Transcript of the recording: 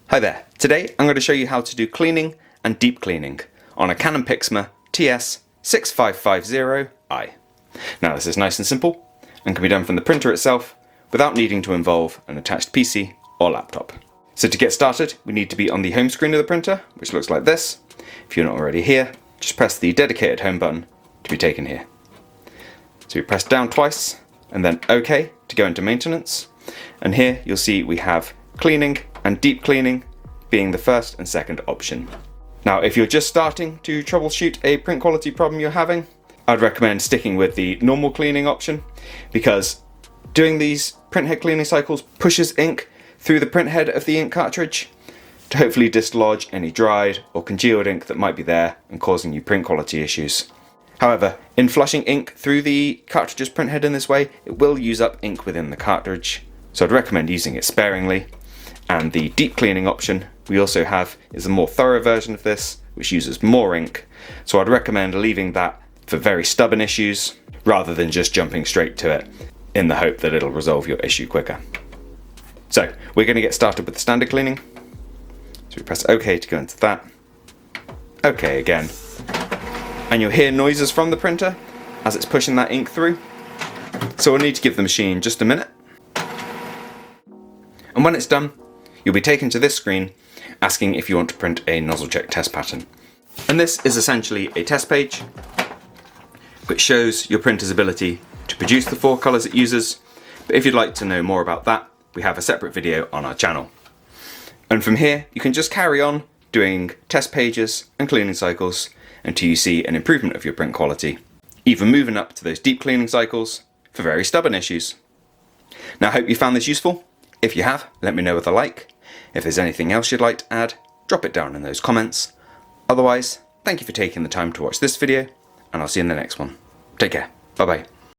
Hi there, today I'm going to show you how to do cleaning and deep cleaning on a Canon PIXMA TS6550i. Now this is nice and simple and can be done from the printer itself without needing to involve an attached PC or laptop. So to get started we need to be on the home screen of the printer, which looks like this. If you're not already here, just press the dedicated home button to be taken here. So we press down twice and then OK to go into maintenance, and here you'll see we have cleaning and deep cleaning being the first and second option. Now if you're just starting to troubleshoot a print quality problem you're having, I'd recommend sticking with the normal cleaning option, because doing these printhead cleaning cycles pushes ink through the printhead of the ink cartridge to hopefully dislodge any dried or congealed ink that might be there and causing you print quality issues. However, in flushing ink through the cartridge's printhead in this way, it will use up ink within the cartridge, so I'd recommend using it sparingly. And the deep cleaning option we also have is a more thorough version of this, which uses more ink, so I'd recommend leaving that for very stubborn issues rather than just jumping straight to it in the hope that it'll resolve your issue quicker. So we're going to get started with the standard cleaning. So we press OK to go into that. OK again. And you'll hear noises from the printer as it's pushing that ink through. So we'll need to give the machine just a minute. And when it's done, you'll be taken to this screen asking if you want to print a nozzle check test pattern. And this is essentially a test page which shows your printer's ability to produce the 4 colours it uses. But if you'd like to know more about that, we have a separate video on our channel. And from here you can just carry on doing test pages and cleaning cycles until you see an improvement of your print quality, even moving up to those deep cleaning cycles for very stubborn issues. Now I hope you found this useful. If you have, let me know with a like. If there's anything else you'd like to add, drop it down in those comments. Otherwise, thank you for taking the time to watch this video, and I'll see you in the next one. Take care. Bye bye.